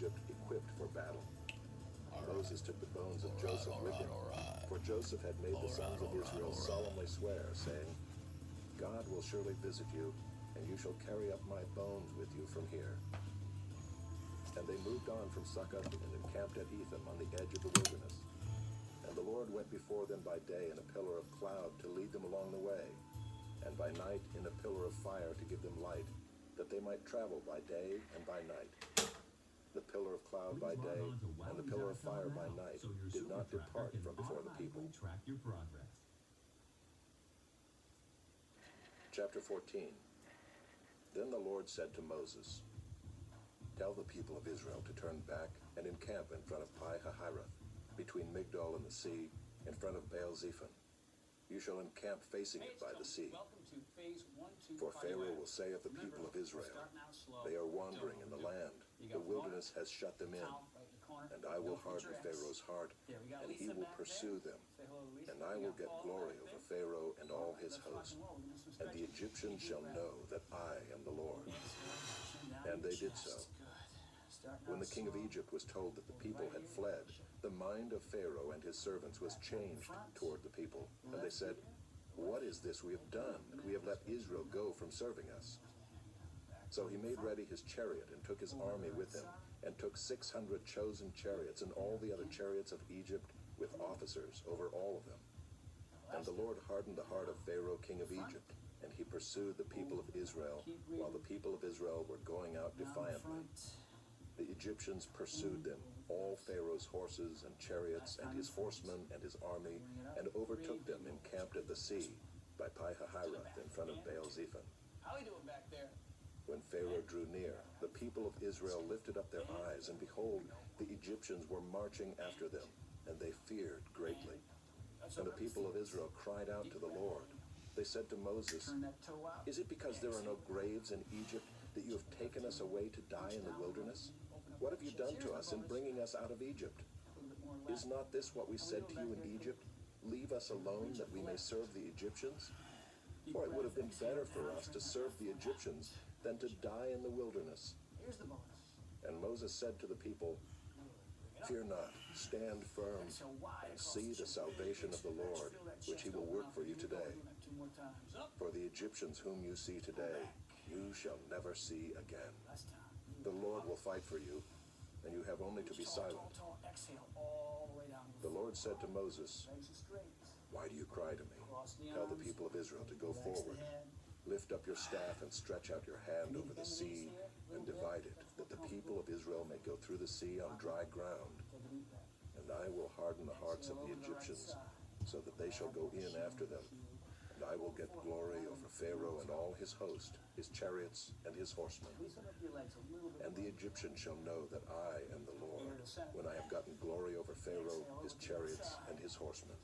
Egypt equipped for battle. Moses took the bones of Joseph with him, for Joseph had made the sons of Israel solemnly swear, saying, God will surely visit you, and you shall carry up my bones with you from here. And they moved on from Succoth and encamped at Etham on the edge of the wilderness. And the Lord went before them by day in a pillar of cloud to lead them along the way, and by night in a pillar of fire to give them light, that they might travel by day and by night. The pillar of cloud by day and the pillar of fire by night did not depart from before the people. Track your progress. Chapter 14. Then the Lord said to Moses, Tell the people of Israel to turn back and encamp in front of Pi-hahiroth, between Migdol and the sea, in front of Baal-zephon. You shall encamp facing it by the sea. For Pharaoh will say of the people of Israel, They are wandering in the land. The wilderness has shut them in. And I will harden Pharaoh's heart, and he will pursue them. And I will get glory over Pharaoh and all his host. And the Egyptians shall know that I am the Lord. And they did so. When the king of Egypt was told that the people had fled, the mind of Pharaoh and his servants was changed toward the people. And they said, What is this we have done, that we have let Israel go from serving us? So he made ready his chariot and took his army with him, and took 600 chosen chariots and all the other chariots of Egypt with officers over all of them. And the Lord hardened the heart of Pharaoh, king of Egypt, and he pursued the people of Israel, while the people of Israel were going out defiantly. The Egyptians pursued them, all Pharaoh's horses and chariots and his horsemen and his army, and overtook them encamped at the sea by Pi-hahiroth in front of Baal-zephon. How we doing back there? When Pharaoh drew near, the people of Israel lifted up their eyes, and behold, the Egyptians were marching after them, and they feared greatly. And the people of Israel cried out to the Lord. They said to Moses, Is it because there are no graves in Egypt that you have taken us away to die in the wilderness? What have you done to us in bringing us out of Egypt? Is not this what we said to you in Egypt? Leave us alone that we may serve the Egyptians? For it would have been better for us to serve the Egyptians than to die in the wilderness. And Moses said to the people, Fear not, stand firm, and see the salvation of the Lord, which he will work for you today. For the Egyptians whom you see today, you shall never see again. The Lord will fight for you, and you have only to be silent. The Lord said to Moses, Why do you cry to me? Tell the people of Israel to go forward. Lift up your staff and stretch out your hand over the sea and divide it, that the people of Israel may go through the sea on dry ground. And I will harden the hearts of the Egyptians, so that they shall go in after them. And I will get glory over Pharaoh and all his host, his chariots and his horsemen. And the Egyptians shall know that I am the Lord, when I have gotten glory over Pharaoh, his chariots, and his horsemen.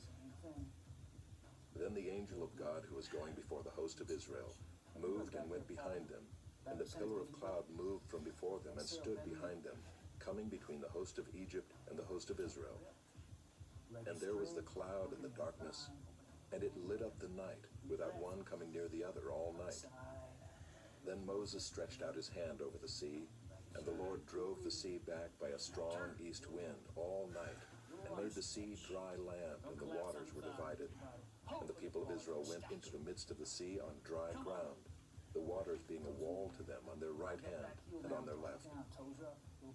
Then the angel of God, who was going before the host of Israel, moved and went behind them, and the pillar of cloud moved from before them and stood behind them, coming between the host of Egypt and the host of Israel. And there was the cloud and the darkness, and it lit up the night, without one coming near the other all night. Then Moses stretched out his hand over the sea, and the Lord drove the sea back by a strong east wind all night, and made the sea dry land, and the waters were divided. And the people of Israel went into the midst of the sea on dry ground, the waters being a wall to them on their right hand and on their left.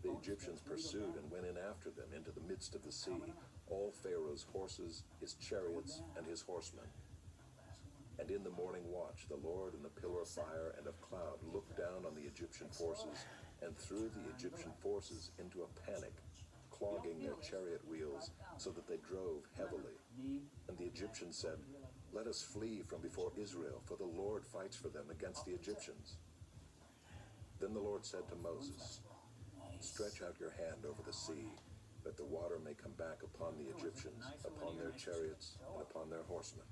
The Egyptians pursued and went in after them into the midst of the sea, all Pharaoh's horses, his chariots, and his horsemen. And in the morning watch, the Lord in the pillar of fire and of cloud looked down on the Egyptian forces and threw the Egyptian forces into a panic, clogging their chariot wheels so that they drove heavily. And the Egyptians said, Let us flee from before Israel, for the Lord fights for them against the Egyptians. Then the Lord said to Moses, Stretch out your hand over the sea, that the water may come back upon the Egyptians, upon their chariots, and upon their horsemen.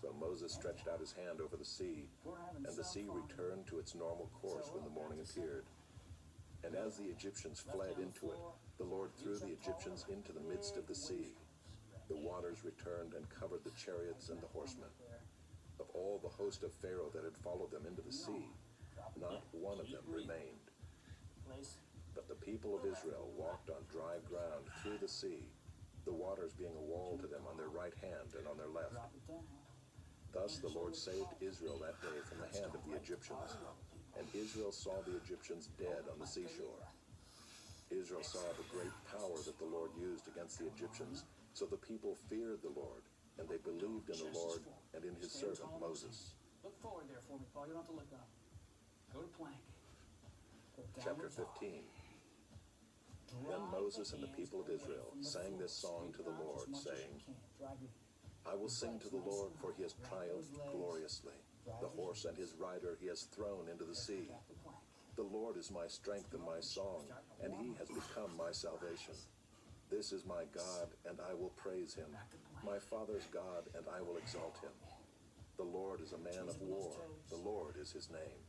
So Moses stretched out his hand over the sea, and the sea returned to its normal course when the morning appeared. And as the Egyptians fled into it, the Lord threw the Egyptians into the midst of the sea. The waters returned and covered the chariots and the horsemen. Of all the host of Pharaoh that had followed them into the sea, not one of them remained. But the people of Israel walked on dry ground through the sea, the waters being a wall to them on their right hand and on their left. Thus the Lord saved Israel that day from the hand of the Egyptians, and Israel saw the Egyptians dead on the seashore. Israel saw the great power that the Lord used against the Egyptians, so the people feared the Lord, and they believed in the Lord and in his servant Moses. Look forward there for me, Paul. You don't have to look up. Go to plank. Chapter 15. Then Moses and the people of Israel sang this song to the Lord, saying, I will sing to the Lord, for he has triumphed gloriously. The horse and his rider he has thrown into the sea. The Lord is my strength and my song, and he has become my salvation. This is my God, and I will praise him, my father's God, and I will exalt him. The Lord is a man of war. The Lord is his name.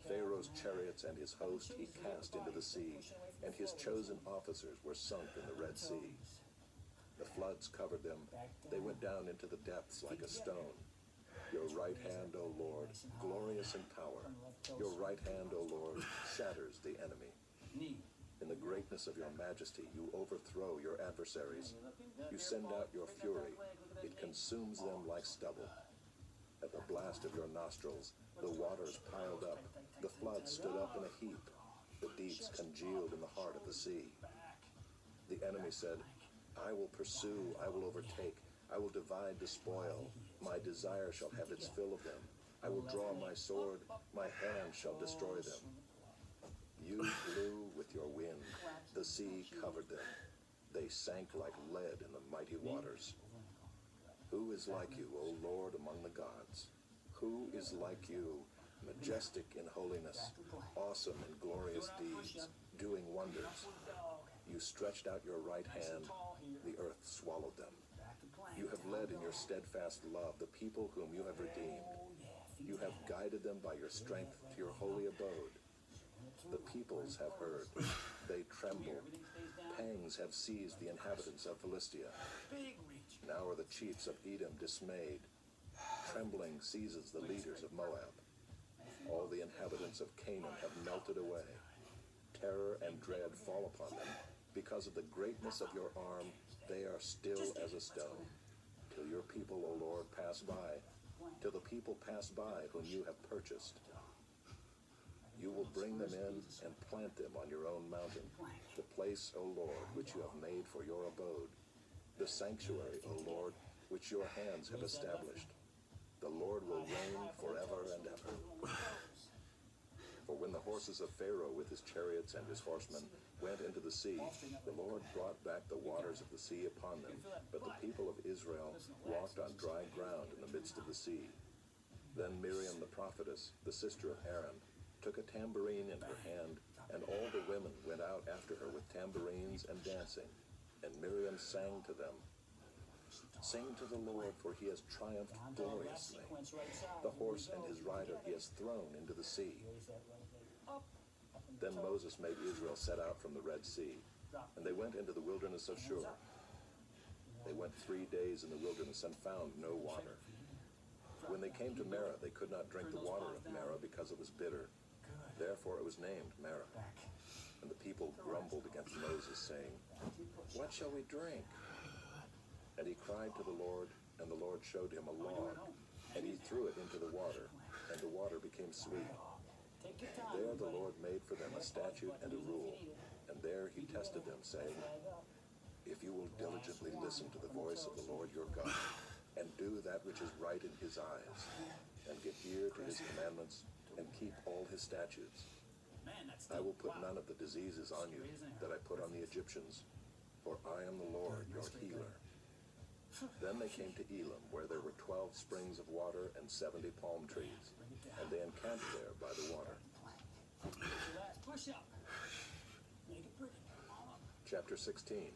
Pharaoh's chariots and his host he cast into the sea, and his chosen officers were sunk in the Red Sea. The floods covered them. They went down into the depths like a stone. Your right hand, O Lord, glorious in power. Your right hand, O Lord, shatters the enemy. In the greatness of your majesty, you overthrow your adversaries. You send out your fury. It consumes them like stubble. At the blast of your nostrils, the waters piled up. The floods stood up in a heap. The deeps congealed in the heart of the sea. The enemy said, I will pursue, I will overtake, I will divide the spoil. My desire shall have its fill of them. I will draw my sword, my hand shall destroy them. You blew with your wind, the sea covered them. They sank like lead in the mighty waters. Who is like you, O Lord, among the gods? Who is like you, majestic in holiness, awesome in glorious deeds, doing wonders? You stretched out your right hand, the earth swallowed them. You have led in your steadfast love the people whom you have redeemed. You have guided them by your strength to your holy abode. The peoples have heard, they tremble. Pangs have seized the inhabitants of Philistia. Now are the chiefs of Edom dismayed. Trembling seizes the leaders of Moab. All the inhabitants of Canaan have melted away. Terror and dread fall upon them. Because of the greatness of your arm, they are still as a stone. Till your people, O Lord, pass by. Till the people pass by whom you have purchased. You will bring them in and plant them on your own mountain, the place, O Lord, which you have made for your abode, the sanctuary, O Lord, which your hands have established. The Lord will reign forever and ever. For when the horses of Pharaoh with his chariots and his horsemen went into the sea, the Lord brought back the waters of the sea upon them, but the people of Israel walked on dry ground in the midst of the sea. Then Miriam the prophetess, the sister of Aaron, took a tambourine in her hand, and all the women went out after her with tambourines and dancing. And Miriam sang to them, Sing to the Lord, for he has triumphed gloriously. The horse and his rider he has thrown into the sea. Then Moses made Israel set out from the Red Sea, and they went into the wilderness of Shur. They went 3 days in the wilderness and found no water. When they came to Marah, they could not drink the water of Marah because it was bitter. Therefore it was named Marah. And the people grumbled against Moses, saying, What shall we drink? And he cried to the Lord, and the Lord showed him a log, and he threw it into the water, and the water became sweet. There the Lord made for them a statute and a rule, and there he tested them, saying, If you will diligently listen to the voice of the Lord your God, and do that which is right in his eyes, and give ear to his commandments, and keep all his statutes, I will put none of the diseases on you that I put on the Egyptians, for I am the Lord your healer. Then they came to Elim, where there were 12 springs of water and 70 palm trees, and they encamped there by the water. Chapter 16.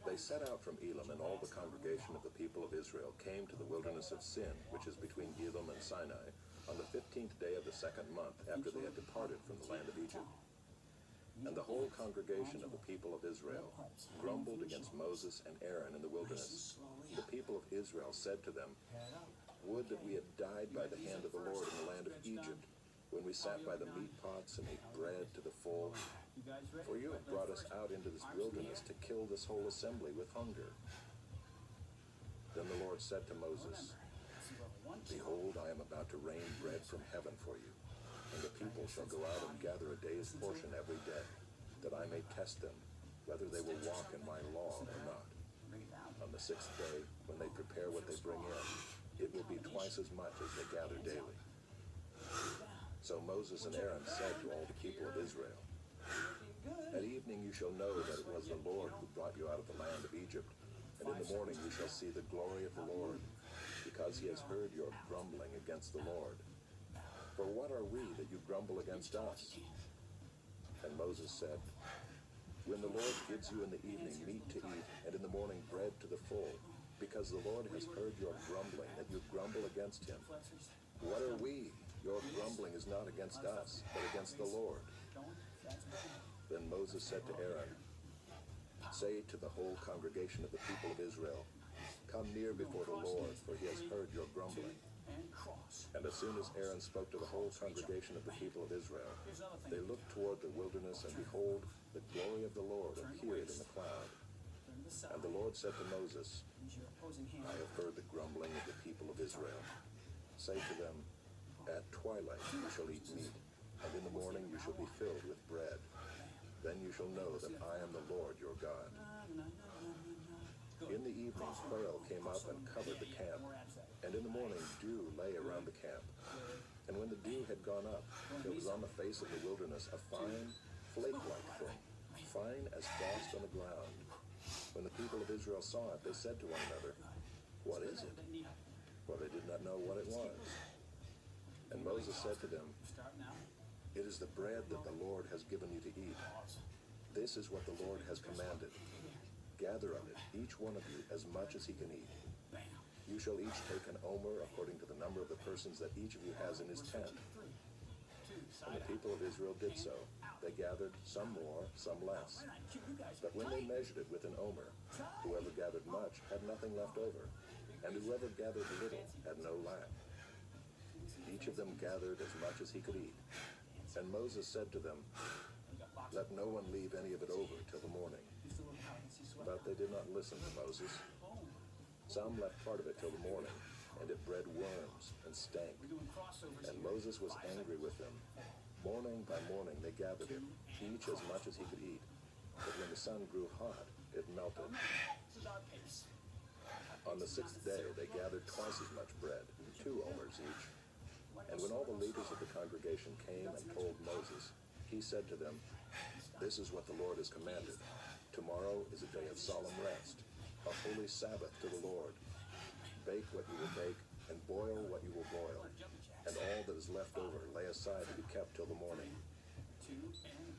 They set out from Elim, and all the congregation of the people of Israel came to the wilderness of Sin, which is between Elim and Sinai, on the 15th day of the 2nd month after they had departed from the land of Egypt. And the whole congregation of the people of Israel grumbled against Moses and Aaron in the wilderness. The people of Israel said to them, Would that we had died by the hand of the Lord in the land of Egypt, when we sat by the meat pots and ate bread to the full. You guys ready? For you have brought us out into this wilderness to kill this whole assembly with hunger. Then the Lord said to Moses, Behold, I am about to rain bread from heaven for you, and the people shall go out and gather a day's portion every day, that I may test them, whether they will walk in my law or not. On the sixth day, when they prepare what they bring in, it will be twice as much as they gather daily. So Moses and Aaron said to all the people of Israel, At evening you shall know that it was the Lord who brought you out of the land of Egypt, and in the morning you shall see the glory of the Lord, because he has heard your grumbling against the Lord. For what are we that you grumble against us? And Moses said, When the Lord gives you in the evening meat to eat, and in the morning bread to the full, because the Lord has heard your grumbling, that you grumble against him. What are we? Your grumbling is not against us, but against the Lord. Then Moses said to Aaron, Say to the whole congregation of the people of Israel, Come near before the Lord, for he has heard your grumbling. And as soon as Aaron spoke to the whole congregation of the people of Israel, they looked toward the wilderness, and behold, the glory of the Lord appeared in the cloud. And the Lord said to Moses, I have heard the grumbling of the people of Israel. Say to them, At twilight you shall eat meat, and in the morning you shall be filled with bread. Then you shall know that I am the Lord your God. In the evening quail came up and covered the camp, and in the morning dew lay around the camp. And when the dew had gone up, there was on the face of the wilderness a fine, flake-like thing, fine as frost on the ground. When the people of Israel saw it, they said to one another, What is it? For they did not know what it was. And Moses said to them, It is the bread that the Lord has given you to eat. This is what the Lord has commanded. Gather of it, each one of you, as much as he can eat. You shall each take an omer according to the number of the persons that each of you has in his tent. And the people of Israel did so. They gathered some more, some less. But when they measured it with an omer, whoever gathered much had nothing left over, and whoever gathered little had no lack. Each of them gathered as much as he could eat. And Moses said to them, Let no one leave any of it over till the morning. But they did not listen to Moses. Some left part of it till the morning, and it bred worms and stank. And Moses was angry with them. Morning by morning they gathered it, each as much as he could eat. But when the sun grew hot, it melted. On the sixth day they gathered twice as much bread, 2 omers each. And when all the leaders of the congregation came and told Moses, he said to them, This is what the Lord has commanded. Tomorrow is a day of solemn rest, a holy Sabbath to the Lord. Bake what you will bake, and boil what you will boil. And all that is left over lay aside to be kept till the morning.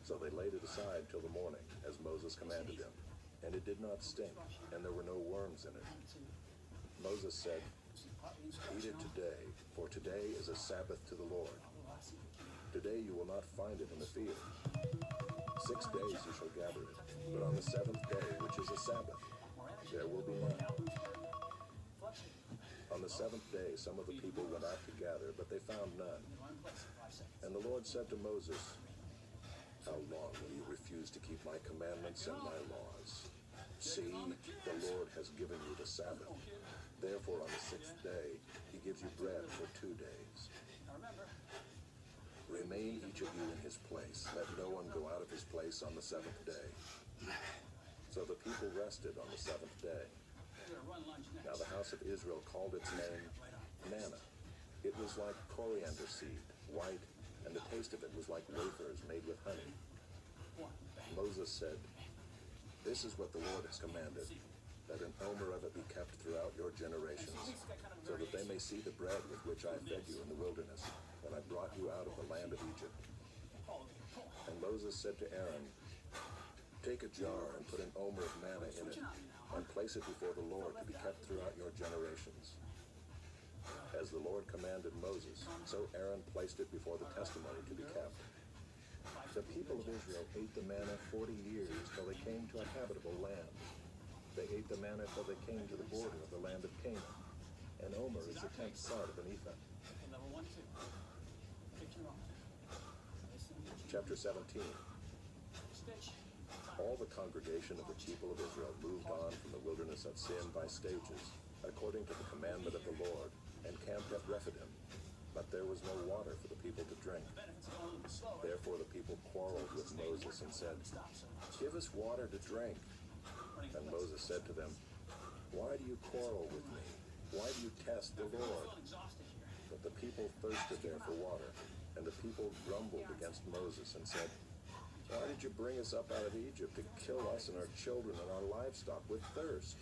So they laid it aside till the morning, as Moses commanded them. And it did not stink, and there were no worms in it. Moses said, Eat it today, for today is a Sabbath to the Lord. Today you will not find it in the field. 6 days you shall gather it, but on the 7th day, which is a Sabbath, there will be none. On the 7th day some of the people went out to gather, but they found none. And the Lord said to Moses, How long will you refuse to keep my commandments and my laws? See, the Lord has given you the Sabbath. Therefore on the 6th day he gives you bread for 2 days. Remain each of you in his place. Let no one go out of his place on the 7th day. So the people rested on the 7th day. Now the house of Israel called its name manna. It was like coriander seed, white, and the taste of it was like wafers made with honey. Moses said, This is what the Lord has commanded, that an omer of it be kept throughout your generations, so that they may see the bread with which I fed you in the wilderness, when I brought you out of the land of Egypt. And Moses said to Aaron, Take a jar and put an omer of manna in it, and place it before the Lord to be kept throughout your generations. As the Lord commanded Moses, so Aaron placed it before the testimony to be kept. The people of Israel ate the manna 40 years till they came to a habitable land. They ate the manna till they came to the border of the land of Canaan. An omer is the 10th part of an ephah. Chapter 17. Stitch. All the congregation of the people of Israel moved on from the wilderness of Sin by stages, according to the commandment of the Lord, and camped at Rephidim. But there was no water for the people to drink. Benefits of going a little bit slower. Therefore the people quarreled with Moses and said, Stop, sir. "Give us water to drink." And Moses said to them, "Why do you quarrel with me? Why do you test the I'm Lord?" feeling exhausted here. But the people thirsted there for water, and the people grumbled against Moses and said, "Why did you bring us up out of Egypt to kill us and our children and our livestock with thirst?"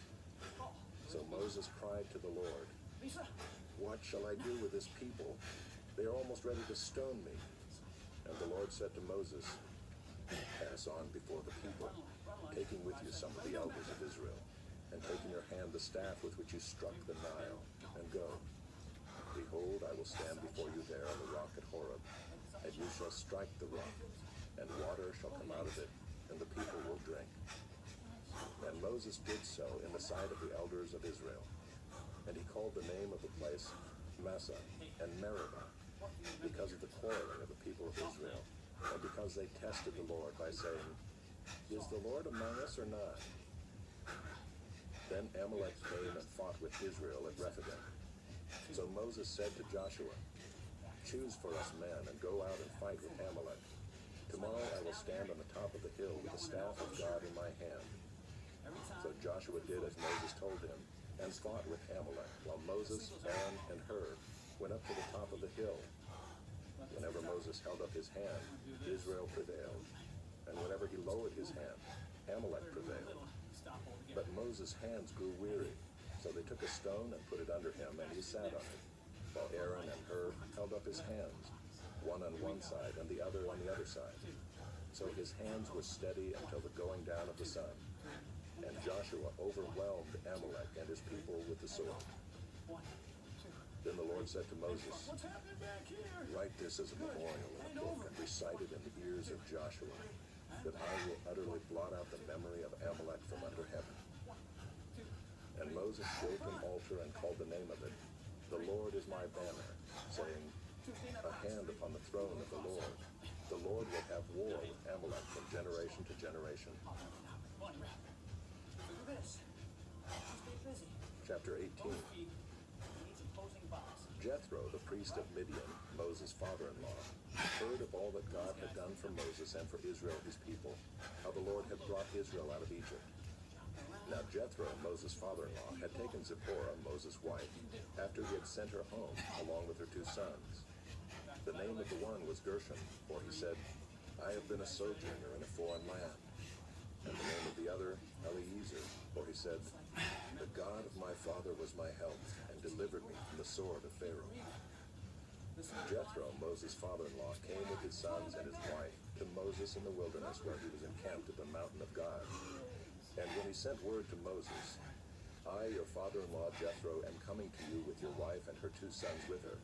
So Moses cried to the Lord, Lisa. "What shall I do with this people? They are almost ready to stone me." And the Lord said to Moses, "Pass on before the people, taking with you some of the elders of Israel, and take in your hand the staff with which you struck the Nile, and go. Behold, I will stand before you there on the rock at Horeb, and you shall strike the rock, and water shall come out of it, and the people will drink." And Moses did so in the sight of the elders of Israel. And he called the name of the place Massah and Meribah, because of the quarreling of the people of Israel, and because they tested the Lord by saying, "Is the Lord among us or not?" Then Amalek came and fought with Israel at Rephidim. So Moses said to Joshua, "Choose for us men and go out and fight with Amalek. Tomorrow I will stand on the top of the hill with the staff of God in my hand." So Joshua did as Moses told him, and fought with Amalek, while Moses, Aaron, and Hur went up to the top of the hill. Whenever Moses held up his hand, Israel prevailed, and whenever he lowered his hand, Amalek prevailed. But Moses' hands grew weary, so they took a stone and put it under him, and he sat on it, while Aaron and Hur held up his hands, one on one side and the other on the other side. So his hands were steady until the going down of the sun. And Joshua overwhelmed Amalek and his people with the sword. Then the Lord said to Moses, What's happening back here? "Write this as a memorial in a book and recite it in the ears of Joshua, that I will utterly blot out the memory of Amalek from under heaven." And Moses built an altar and called the name of it, "The Lord is my banner," saying, "A hand upon the throne of the Lord. The Lord will have war with Amalek from generation to generation." Do this. Stay busy. Chapter 18. He needs opposing box. Jethro, the priest of Midian, Moses' father-in-law, heard of all that God had done for Moses and for Israel his people, how the Lord had brought Israel out of Egypt. Now Jethro, Moses' father-in-law, had taken Zipporah, Moses' wife, after he had sent her home, along with her 2 sons. The name of the one was Gershom, for he said, "I have been a sojourner in a foreign land." And the name of the other, Eliezer, for he said, "The God of my father was my help, and delivered me from the sword of Pharaoh." Jethro, Moses' father-in-law, came with his sons and his wife to Moses in the wilderness, where he was encamped at the mountain of God. And when he sent word to Moses, "I, your father-in-law Jethro, am coming to you with your wife and her 2 sons with her,"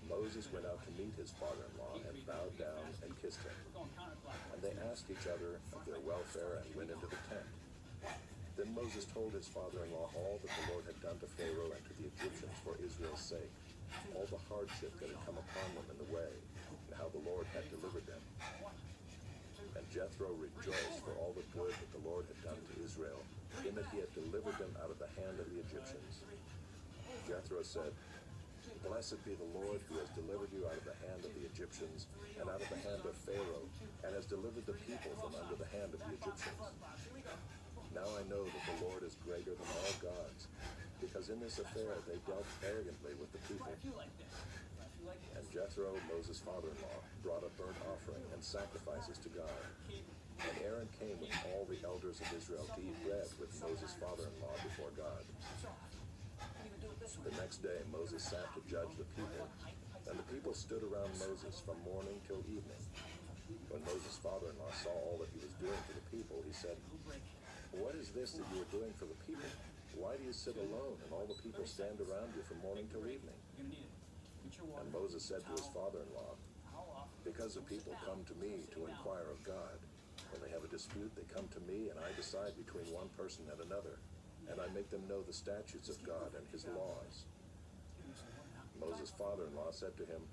Moses went out to meet his father-in-law and bowed down and kissed him. And they asked each other of their welfare and went into the tent. Then Moses told his father-in-law all that the Lord had done to Pharaoh and to the Egyptians for Israel's sake, all the hardship that had come upon them in the way, and how the Lord had delivered them. And Jethro rejoiced for all the good that the Lord had done to Israel, in that he had delivered them out of the hand of the Egyptians. Jethro said, "Blessed be the Lord, who has delivered you out of the hand of the Egyptians and out of the hand of Pharaoh, and has delivered the people from under the hand of the Egyptians. Now I know that the Lord is greater than all gods, because in this affair they dealt arrogantly with the people." And Jethro, Moses' father-in-law, brought a burnt offering and sacrifices to God. And Aaron came with all the elders of Israel to eat bread with Moses' father-in-law before God. The next day Moses sat to judge the people, and the people stood around Moses from morning till evening. When Moses' father-in-law saw all that he was doing for the people, he said, "What is this that you are doing for the people? Why do you sit alone and all the people stand around you from morning till evening?" And Moses said to his father-in-law, "Because the people come to me to inquire of God. When they have a dispute, they come to me, and I decide between one person and another, and I make them know the statutes of God and his laws." Moses' father-in-law said to him,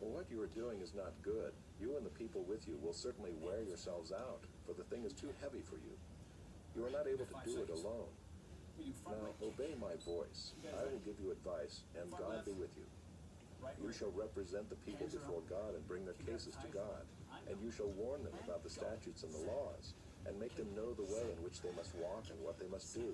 "Well, what you are doing is not good. You and the people with you will certainly wear yourselves out, for the thing is too heavy for you. You are not able to do it alone. We do front Now right, obey my voice. I will give you advice, and God be with you. right You rear. shall represent the people before God and bring their cases to God, and you shall warn them about the statutes and the laws, and make them know the way in which they must walk and what they must do.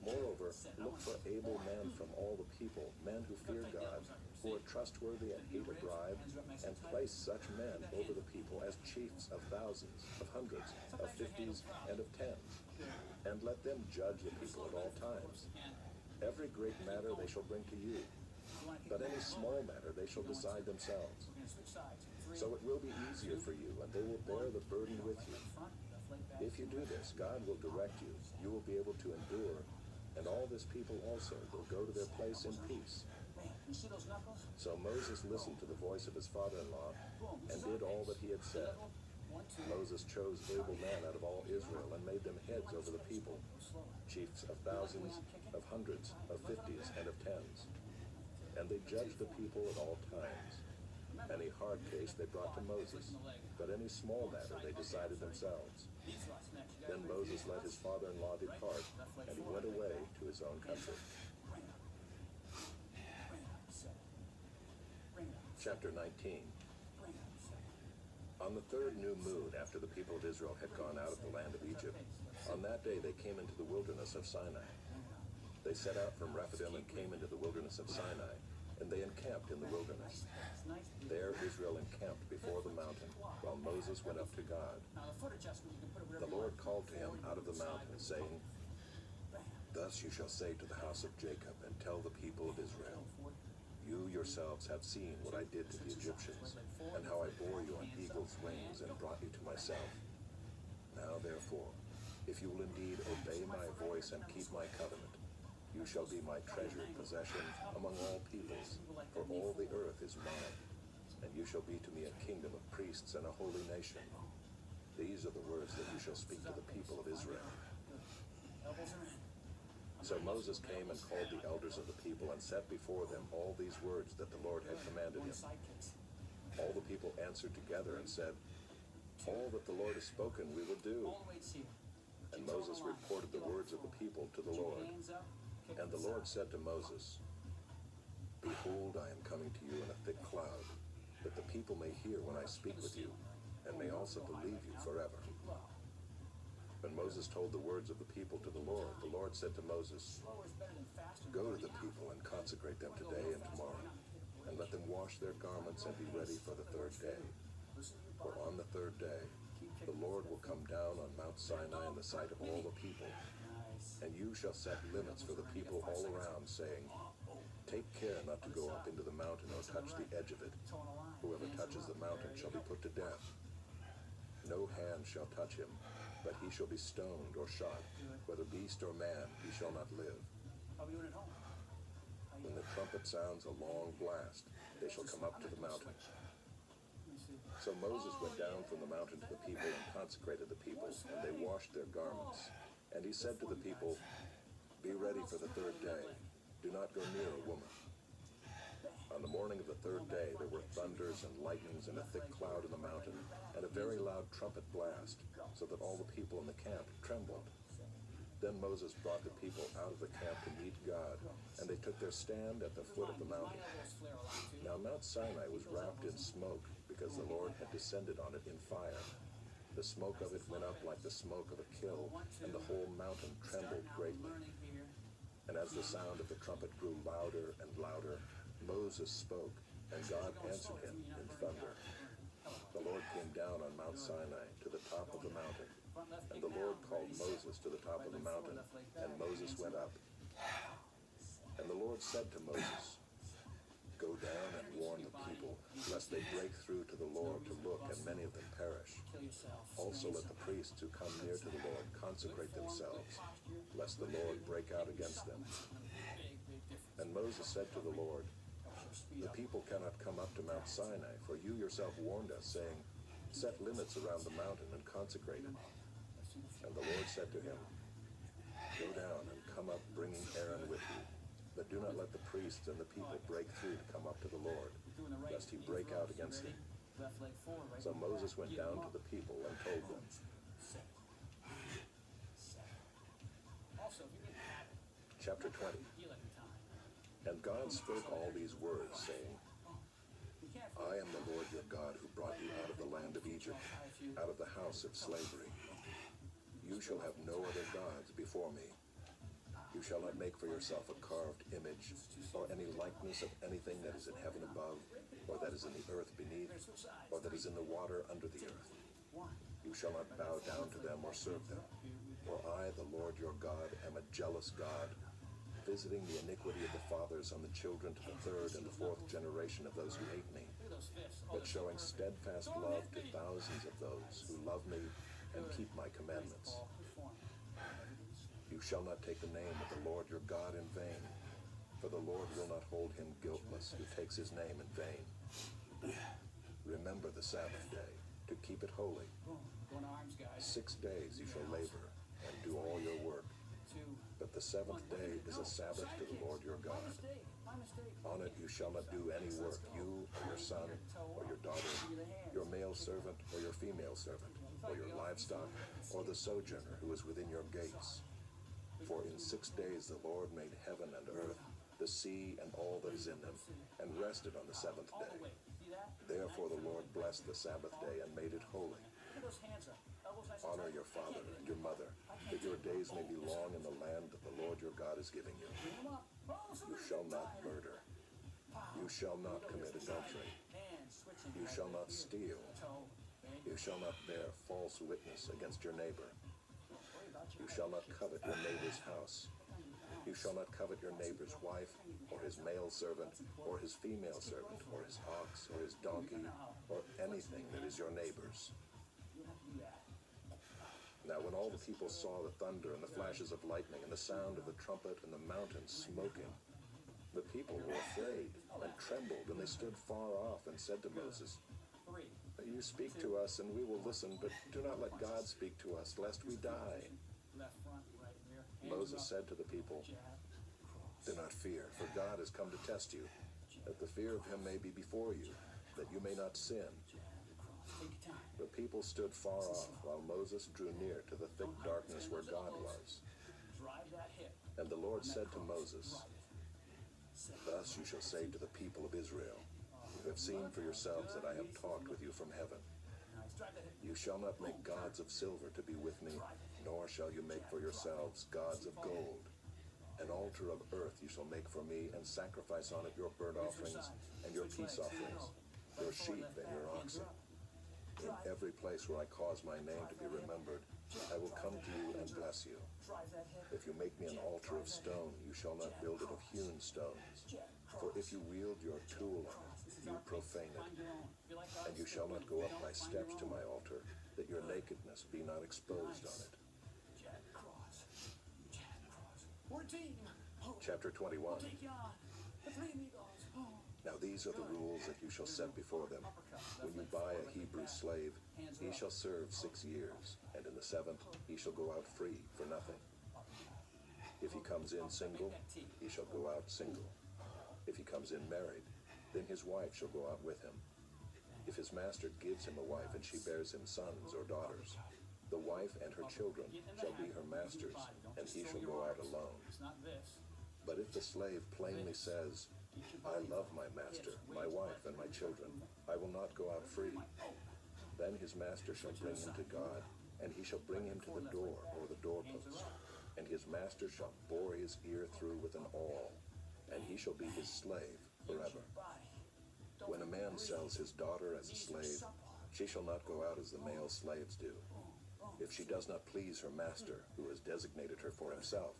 Moreover, look for able men from all the people, men who fear God, who are trustworthy and hate a bribe, and place such men over the people as chiefs of thousands, of hundreds, of fifties, and of tens. And let them judge the people at all times. Every great matter they shall bring to you, but any small matter they shall decide themselves. We're gonna switch sides. Three, So it will be easier for you, and they will bear the burden with you. front, left leg back. If you do this, God will direct you. You will be able to endure, and all this people also will go to their place in peace. Man, you see those knuckles? So Moses listened to the voice of his father-in-law Boom. and did all that he had said. Level. 1, 2. Moses chose able men out of all Israel and made them heads over the people, Go slower. chiefs of thousands, of hundreds, of fifties, and of tens. And they judged the people at all times. Any hard case they brought to Moses, but any small matter they decided themselves. These lots next. You Then gotta Moses let his father-in-law depart, and he went away to his own country. bring it up. Bring it up. Set. Bring it up. Chapter 19. Bring it up. Set. On the third new moon after the people of Israel had gone out of the land of Egypt, on that day they came into the wilderness of Sinai. They set out from Rephidim and came into the wilderness of Sinai, and they encamped in the wilderness. It's nice. There Israel encamped before the mountain, while Moses went up to God. Now the foot adjustment, you can put it wherever The you Lord want. called to him out of the mountain, saying, Bam. Thus you shall say to the house of Jacob, and tell the people of Israel, Forward. You yourselves have seen what I did to the Egyptians, and how I bore you on eagle's wings and brought you to myself. Now therefore, if you will indeed obey my voice and keep my covenant, you shall be my treasured possession among all peoples, for all the earth is mine, and you shall be to me a kingdom of priests and a holy nation. These are the words that you shall speak to the people of Israel. Elbows are in. So Moses came and called the elders of the people and set before them all these words that the Lord had commanded One him. side kicks. All the people answered together and said, All that the Lord has spoken we will do. All the way to here. And Moses reported the words of the people to the Lord. Hands up. Kick And the inside. Lord said to Moses, Behold, I am coming to you in a thick cloud, that the people may hear when I speak with you, and may also believe you forever. Low. When Moses told the words of the people to the Lord said to Moses, Slower is better than faster. Go to the people and consecrate them today and tomorrow, and let them wash their garments and be ready for the third day. Listen to your For body. on the third day, the Lord will come down on Mount Sinai in the sight of all the people, Nice. and you shall set limits for the people all around, saying, Take care not to go up into the mountain or touch the edge of it. Towing a line. Whoever Hands touches are the up. mountain shall be put to death. No hand shall touch him, but he shall be stoned or shot. Whether beast or man, he shall not live. How are we doing at home? When the trumpet sounds a long blast, they shall come up to the mountain. Let me see. So Moses went down from the mountain to the people and consecrated the people, and they washed their garments. And he said to the people, Be ready for the third day. Do not go near a woman. On the morning of the third day, there were thunders and lightnings and a thick cloud in the mountain, and a very loud trumpet blast, so that all the people in the camp trembled. Then Moses brought the people out of the camp to meet God, and they took their stand at the foot of the My mountain. elbows flare a lot too. Now Mount Sinai was wrapped in smoke, because the Lord had descended on it in fire. The smoke of it went up like the smoke of a kill, and the whole mountain trembled greatly. Learning here. And as the sound of the trumpet grew louder and louder, Moses spoke, and God answered him in thunder. The Lord came down on Mount Sinai to the top of the mountain, Front left and kick the Lord down. called Moses to the top of the mountain, and Moses went up. And the Lord said to Moses, Go down and warn the people, lest they break through to the Lord to look, and many of them perish. Kill yourself. Also let the priests who come near to the Lord consecrate themselves, lest the Lord break out against them. Big, big difference. And Moses said to the Lord, Helps your speed The up. people cannot come up to Mount Sinai, for you yourself warned us, saying, Set limits around the mountain and consecrate it. Let's see the And the Lord said to him, Go down and come up, bringing Aaron with you. But do not let the priests and the people break through to come up to the Lord, doing the right lest he break out against them. Left leg forward, right So leg Moses back. went Get down him to up. the people and told them. 7. 7. Also, if you're getting habit, Chapter 20. healing time. And God spoke all these words, saying, You can't I am the Lord your God who brought you out of the land of Egypt, out of the house of slavery. You shall have no other gods before me. You shall not make for yourself a carved image, or any likeness of anything that is in heaven above, or that is in the earth beneath, or that is in the water under the earth. You shall not bow down to them or serve them. For I, the Lord your God, am a jealous God, visiting the iniquity of the fathers on the children to the third and the fourth generation of those who hate me, Look at those fists. but showing steadfast love to thousands of those who love me and keep my commandments. You shall not take the name of the Lord your God in vain, for the Lord will not hold him guiltless who takes his name in vain. Remember the Sabbath day, to keep it holy. Boom. Going to arms, guys. 6 days you shall labor and do all your work, 2. but the seventh day is a Sabbath to the Lord your God. My mistake. On it you shall not do any work, you or your son or your daughter, your male servant or your female servant, or your livestock, or the sojourner who is within your gates. For in 6 days the Lord made heaven and earth, the sea and all that is in them, and rested on the seventh All the day. way. See that? Therefore the Lord blessed the Sabbath day and made it holy. Look at those hands up. Elbows nice and Honor tight. your father and your mother, that your days may be long in the land that the Lord your God is giving you. Bring 'em up. Oh, You somebody's shall getting not tired. murder. You shall not commit adultery. And switching You right shall leg not here. steal. Toe. Bang. You shall not bear false witness against your neighbor. Worry about your You shall not covet your neighbor's house. You shall not covet your neighbor's wife, or his male servant, or his female servant, or his ox, or his donkey, or anything that is your neighbor's. You don't have to do that. Now when all the people saw the thunder and the flashes of lightning and the sound of the trumpet and the mountain smoking, the people were afraid and trembled, and they stood far off and said to Moses, 3. You speak to us and we will listen, but do not let God speak to us, lest we die. Left front, right rear. Hands Moses up. said to the people, Jab. Cross. Do not fear, for God has come to test you, that the fear of him may be before you, that you may not sin. Jab. Cross. Take your time. The people stood far off, while Moses drew near to the thick darkness where God was. Drive that hip. And the Lord said to Moses, Drive it. Thus you shall say to the people of Israel, You have seen for yourselves that I have talked with you from heaven. Nice. Drive that hip. You shall not make gods of silver to be with me, nor shall you make for yourselves gods of gold. An altar of earth you shall make for me, and sacrifice on it your burnt offerings and your peace offerings, your sheep and your oxen. In every place where I cause my name to be remembered, I will come to you and bless you. Drive that hip. If you make me an altar of stone, you shall not build it of hewn stones. For if you wield your tool on it, you profane it. Find your own. If you like And you shall not go up by steps to my altar, that your nakedness be not exposed on it. Jab. Cross. Jab. Cross. 14. Oh. Chapter 21. Take you on. The 3 amigos. Oh. Now these are the rules that you shall set before them. When you buy a Hebrew slave, he shall serve 6 years, and in the 7th he shall go out free for nothing. If he comes in single, he shall go out single. If he comes in married, then his wife shall go out with him. If his master gives him a wife and she bears him sons or daughters, the wife and her children shall be her master's, and he shall go out alone. It's not this. But if the slave plainly says, I love my master, my wife, and my children, I will not go out free, then his master shall bring him to God, and he shall bring him to the door or the doorpost, and his master shall bore his ear through with an awl, and he shall be his slave forever. When a man sells his daughter as a slave, she shall not go out as the male slaves do. If she does not please her master, who has designated her for himself,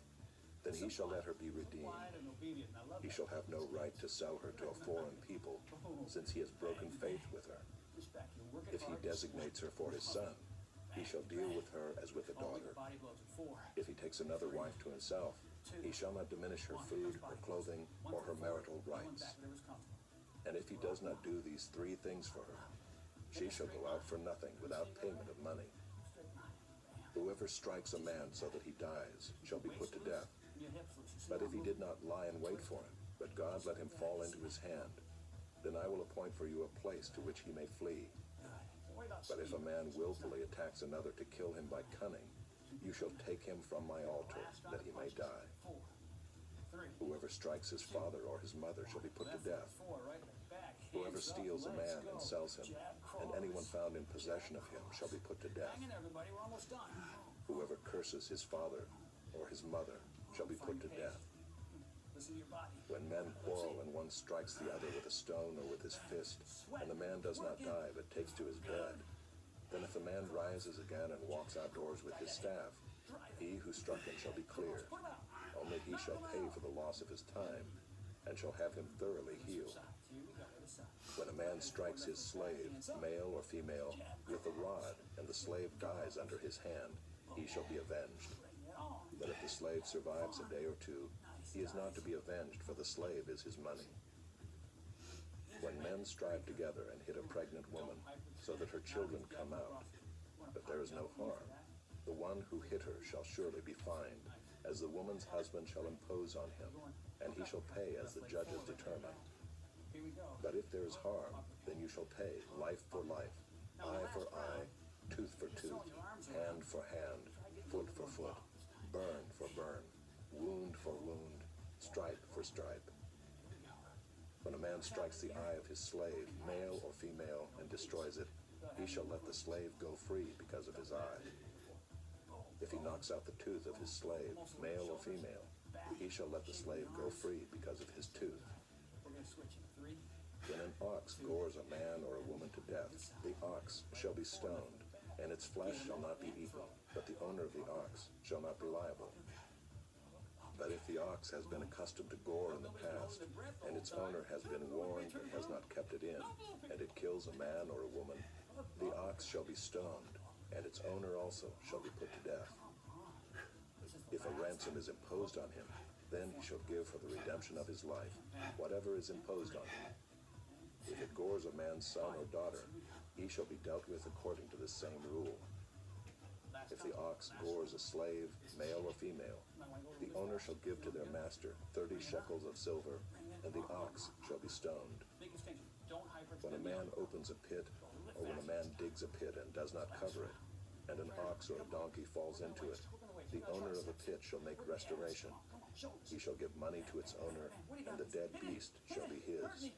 then he shall let her be redeemed. Quiet and obedient. I love He that. shall have no right to sell her to a foreign people, since he has broken faith with her. Respect. You're working If he hard. designates her for his son, he shall deal with her as with a daughter. Body blows at 4. If he takes another wife to himself, he shall not diminish her food, her clothing, or her marital rights. And if he does not do these 3 things for her, she shall go out for nothing without payment of money. Whoever strikes a man so that he dies shall be put to death. But if he did not lie in wait for him, but God let him fall into his hand, then I will appoint for you a place to which he may flee. Good. What about But if a Steve? man willfully attacks another to kill him by cunning, you shall take him from my altar, that he may die. 4, 3. Whoever strikes his father or his mother shall be put to death. 4 right in the back. Whoever Hands up, steals a let's man go. and sells him, Jab and anyone cross. found in possession of him shall be put to death. Hang in there, everybody. We're almost done. Whoever curses his father or his mother shall be put to death. Listen to your body. When men quarrel and one strikes the other with a stone or with his fist, and the man does not die but takes to his bed, then if the man rises again and walks outdoors with his staff, he who struck him shall be cleared. Put him out. Only he shall pay for the loss of his time, and shall have him thoroughly healed. Here we go. Other side. When a man strikes his slave, male or female, with a rod, and the slave dies under his hand, he shall be avenged. Bring it on. But if the slave survives a day or two, he is not to be avenged, for the slave is his money. When men strive together and hit a pregnant woman, so that her children come out, but there is no harm, the one who hit her shall surely be fined, as the woman's husband shall impose on him, and he shall pay as the judges determine. Here we go. But if there is harm, then you shall pay life for life, eye for eye, tooth for tooth, hand for hand, foot for foot, burn for burn, wound for wound, stripe for stripe. When a man strikes the eye of his slave, male or female, and destroys it, he shall let the slave go free because of his eye. If he knocks out the tooth of his slave, male or female, he shall let the slave go free because of his tooth. We're going to switch it. 3. When an ox gores a man or a woman to death, the ox shall be stoned, and its flesh shall not be eaten, but the owner of the ox shall not be liable. But if the ox has been accustomed to gore in the past, and its owner has been warned and has not kept it in, and it kills a man or a woman, the ox shall be stoned, and its owner also shall be put to death. If a ransom is imposed on him, then he shall give for the redemption of his life whatever is imposed on him. If it gores a man's son or daughter, he shall be dealt with according to the same rule. If the ox gores a slave, male or female, the owner shall give to their master 30 shekels of silver, and the ox shall be stoned. Big distinction. Don't When a man opens a pit, or when a man digs a pit and does not cover it, and an ox or a donkey falls into it, the owner of the pit shall make restoration. He shall give money to its owner, and the dead beast shall be his.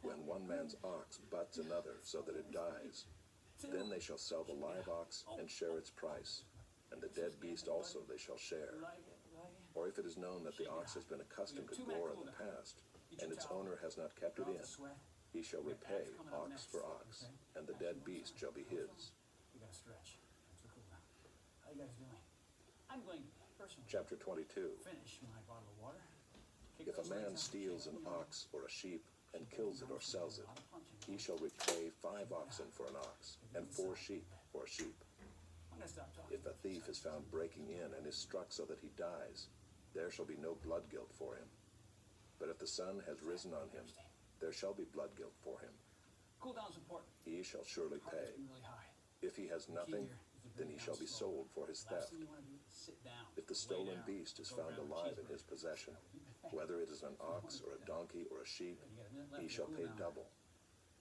When one man's ox butts another so that it dies, then they shall sell the live ox and share its price, and the dead beast also they shall share. Or if it is known that the ox has been accustomed to gore in the past, and its owner has not kept it in, he shall repay ox for ox, and the dead beast shall be his. We got to stretch. So cool down. How you guys doing? I'm going personally. Chapter 22. Finish my bottle of water. Kick If a those man legs out. steals an ox or a sheep and kills it or sells it, he shall repay 5 oxen for an ox, and 4 sheep for a sheep. I'm going to stop talking. If a thief is found breaking in and is struck so that he dies, there shall be no blood guilt for him. But if the sun has risen on him, there shall be blood guilt for him. Cool down's important. He shall surely Heart pay. rate's been really high. If he has nothing, then he shall be sold for his Last theft. thing you want to do is sit down. If the lay stolen down, beast is go found grab a alive in cheeseburger. his possession, whether it is an ox or a donkey or a sheep, You got a minute left he to shall cool pay down. double.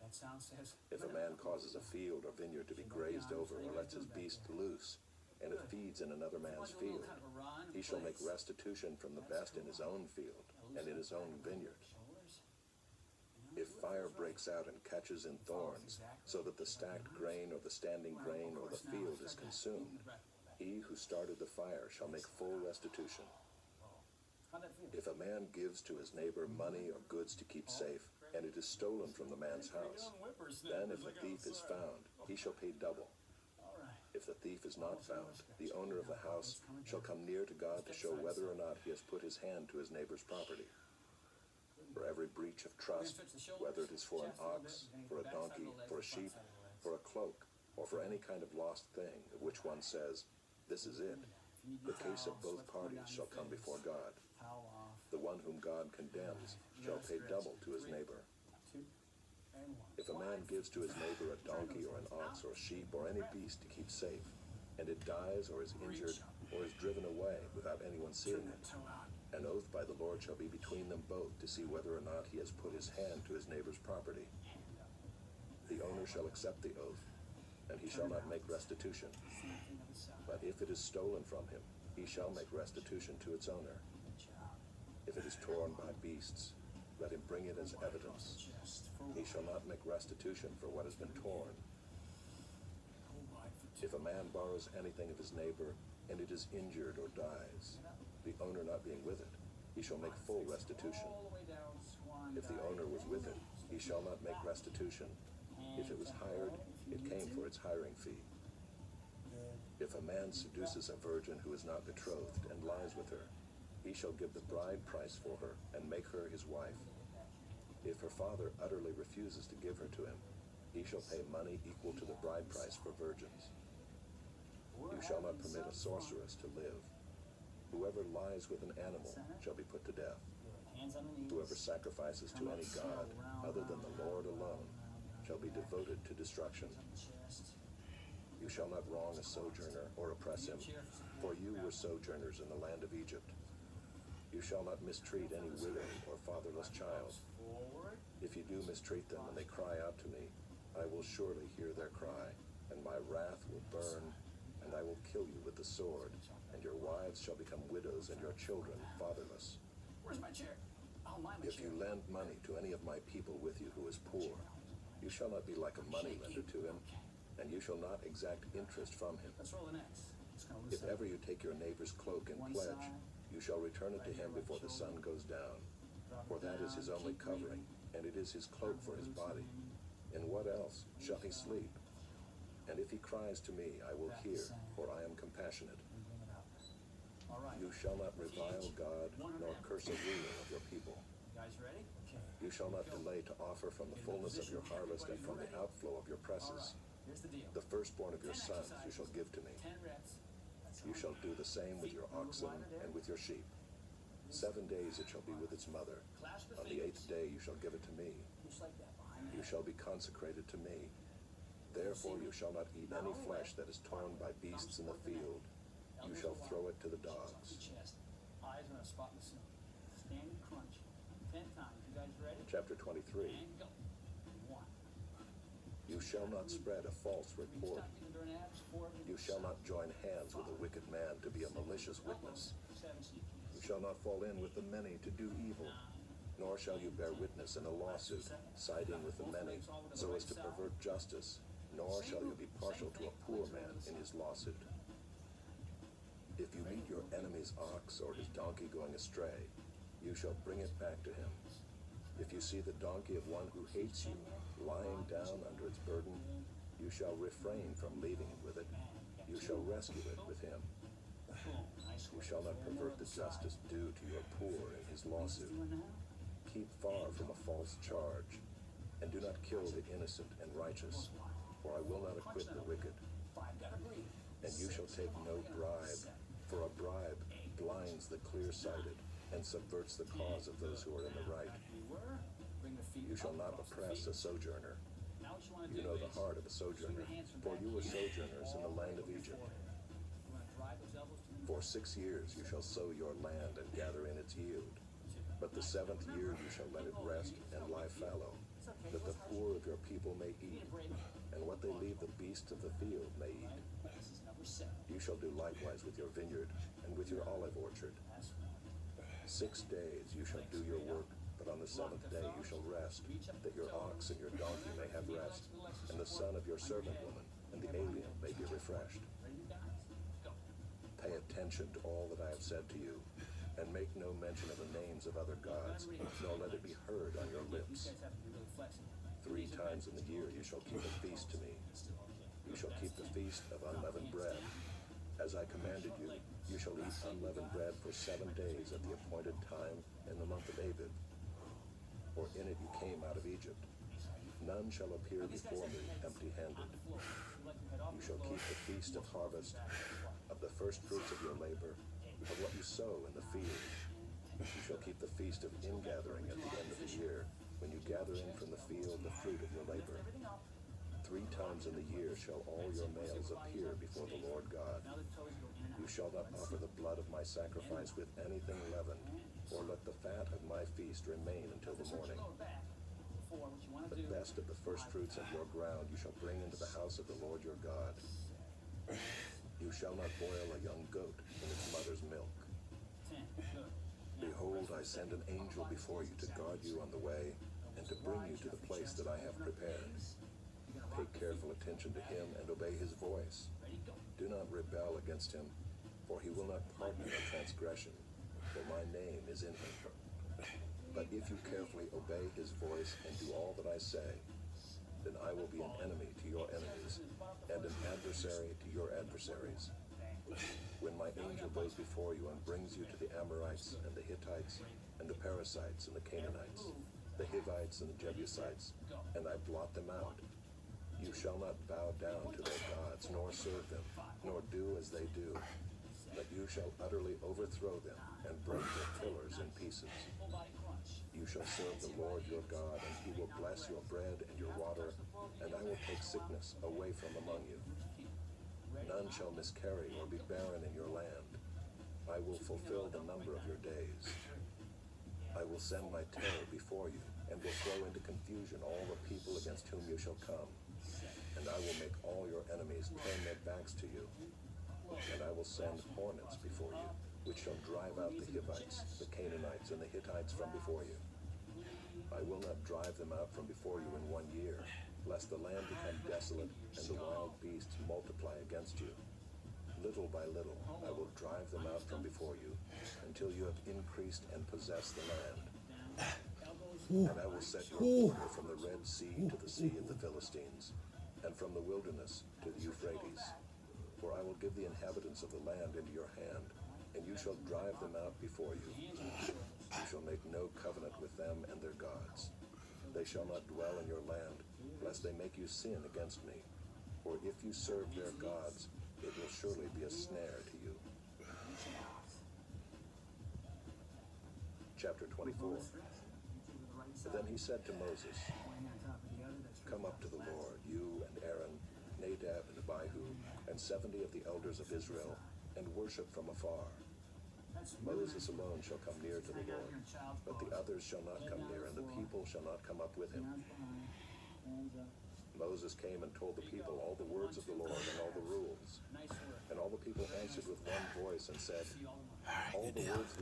That sound says. If a man causes a field or vineyard to be grazed over, or lets his beast loose, and it feeds in another man's field, he shall make restitution from the best in his own field and in his own vineyard. If fire breaks out and catches in thorns, so that the stacked grain or the standing grain or the field is consumed, he who started the fire shall make full restitution. How'd that feel? If a man gives to his neighbor money or goods to keep safe, and it is stolen from the man's house, then if the thief is found, he shall pay double. All right. If the thief is not found, the owner of the house shall come near to God to show whether or not he has put his hand to his neighbor's property. For every breach of trust, whether it is for an ox, for a donkey, for a sheep, for a cloak, or for any kind of lost thing, of which one says, "This is it," the case of both parties shall come before God. Towel off. The one whom God condemns shall pay double to his neighbor. 2 and 1. If a man gives to his neighbor a donkey or an ox or a sheep or any beast to keep safe, and it dies or is injured or is driven away without anyone seeing Turn it, that toe out. An oath by the Lord shall be between them both to see whether or not he has put his hand to his neighbor's property. The owner shall accept the oath, and he shall not make restitution. Same thing other side. But if it is stolen from him, he shall make restitution to its owner. Good job. If it is torn by beasts, let him bring it as Across evidence. the chest. For He shall not make restitution for what has been torn. Pull wide for two. If a man borrows anything of his neighbor, and it is injured or dies, the owner not being with it, he shall make full restitution. All the way down, swan If the dive. owner was with it, he shall not make restitution. If it was hired, it came for its hiring fee. Good. If a man seduces a virgin who is not betrothed and lies with her, he shall give the bride price for her and make her his wife. If her father utterly refuses to give her to him, he shall pay money equal to the bride price for virgins. You shall not permit a sorceress to live. Whoever lies with an animal shall be put to death. Good. Hands on the knees. Whoever sacrifices to any god other than the Lord alone shall be devoted to destruction. On the chest. You shall not wrong a sojourner or oppress him, for you were sojourners in the land of Egypt. You shall not mistreat any widow or fatherless child. Forward. If you do mistreat them and they cry out to me, I will surely hear their cry, and my wrath will burn, and I will kill you with the sword, and your wives shall become widows and your children fatherless. Where's my chair? Oh, my If chair. you lend money to any of my people with you who is poor, you shall not be like a moneylender to him, and you shall not exact interest from him. Let's roll the next. It's gonna If loosen. ever you take your neighbor's cloak in One pledge, side. you shall return it to him before the sun goes down. Drop For it that is down, his only keep covering, breathing. and it is his cloak for his body. In what else shall he sleep? And if he cries to me, I will hear, for I am compassionate. And bring it up. All right. You shall not revile God, nor curse a ruler of your people. You guys ready? Okay. You shall not delay to offer from the fullness of your harvest and from the outflow of your All presses. right. Here's the deal. The firstborn of your sons you shall give to me. 10 reps. That's You all. shall do the same with your oxen and with your sheep. 7 days it shall be with its mother. Clasp the On the 8th fingers. day you shall give it to me. Just like that. Behind You that. shall be consecrated to me. Therefore you shall not eat any flesh that is torn by beasts in the field. You shall throw it to the dogs. Chest. Eyes on a spot in the center. Stand and crunch. 10 times. You guys ready? Chapter 23. And go. 1. You shall not spread a false Reach report. down to the door and abs. 4. You shall not join hands with a wicked man to be a malicious witness. 7. You shall not fall in with the many to do evil, nor shall you bear witness in a lawsuit, siding with the many, so as to pervert justice, nor shall you be partial to a poor man in his lawsuit. If you meet your enemy's ox or his donkey going astray, you shall bring it back to him. If you see the donkey of one who hates you lying down under its burden, you shall refrain from leaving it with it. You shall rescue it with him. Boom. Nice You work. shall not pervert the justice due to your poor in his lawsuit. Doing now? Keep far from a false charge, and do not kill the innocent and righteous, for I will not acquit the wicked. 5. Gotta breathe. And you shall take no bribe, for a bribe blinds the clear-sighted and subverts the cause of those who are in the right. We were. Bring the feet You shall up not across the oppress a feet. sojourner. Now what you want to You do know the is heart of a sojourner, for you were sojourners in the land of Egypt. you want to drive those elbows to the For 6 years you shall sow your land and gather in its yield. But the 7th year you shall let it rest and lie fallow, that the poor of your people may eat, and what they leave the beasts of the field may eat. This is number 7. You shall do likewise with your vineyard and with your olive orchard. That's 1. 6 days you shall do your work, but on the 7th day you shall rest, that your ox and your donkey may have rest, and the son of your servant woman and the alien may be refreshed. Ready, guys? Go. Pay attention to all that I have said to you, and make no mention of the names of other gods, nor let it be heard on your You lips. guys have to be really flexible. 3 times in the year you shall keep a feast to me. Still okay. You shall keep the feast of unleavened bread. As I commanded you, you shall eat unleavened bread for 7 days at the appointed time in the month of Abib. For in it you came out of Egypt. None shall appear before me empty-handed. You let your head off. You shall keep the feast of harvest, of the first fruits of your labor, of what you sow in the field. You shall keep the feast of ingathering at the end of the year, when you gather in from the field the fruit of your labor. 3 3 times in the year shall all your males appear before the Lord God. Now the toes go in and You out. shall not offer the blood of my sacrifice with anything leavened, or let the fat of my feast remain until the This is what morning. you go back for. What you want to The do. best of the first fruits of your ground you shall bring into the house of the Lord your God. You shall not boil a young goat in its mother's milk. 10. Good. Now, Behold, I send an angel before you to guard you on the way, and to bring you to the place that I have prepared. you're gonna Pay rock the careful attention to him and obey his voice. feet. Ready? Go. Do not rebel against him, for he will not pardon your transgression, for my name is in him. But if you carefully obey his voice and do all that I say, then I will be an enemy to your enemies, and an adversary to your adversaries. When my angel goes before you and brings you to the Amorites and the Hittites and the Perizzites and the Canaanites, the Hivites and the Jebusites, and I blot them out, you shall not bow down to their gods, nor serve them, nor do as they do, but you shall utterly overthrow them and break their pillars in pieces. Full body crunch. You shall serve the Lord your God, and he will bless your bread and your water, and I will take sickness away from among you. None shall miscarry or be barren in your land. I will fulfill the number of your days. I will send my terror before you, and will throw into confusion all the people against whom you shall come. And I will make all your enemies turn their backs to you. And I will send hornets before you, which shall drive out the Hivites, the Canaanites, and the Hittites from before you. I will not drive them out from before you in 1 year, lest the land become desolate and the wild beasts multiply against you. Little by little I will drive them out from before you, until you have increased and possessed the land. And I will set your border from the Red Sea to the Sea of the Philistines, and from the wilderness to the Euphrates. For I will give the inhabitants of the land into your hand, and you shall drive them out before you. You shall make no covenant with them and their gods. They shall not dwell in your land, lest they make you sin against me. For if you serve their gods, it will surely be a snare to you. Chapter 24. Then he said to Moses, Come up to the Lord, you and Aaron, Nadab and Abihu, and 70 of the elders of Israel, and worship from afar. Moses alone shall come near to the Lord, but the others shall not come near, and the people shall not come up with him. Moses came and told the people all the words of the Lord and all the rules. Nice work. And all the people answered with one voice and said, See all the money. All the words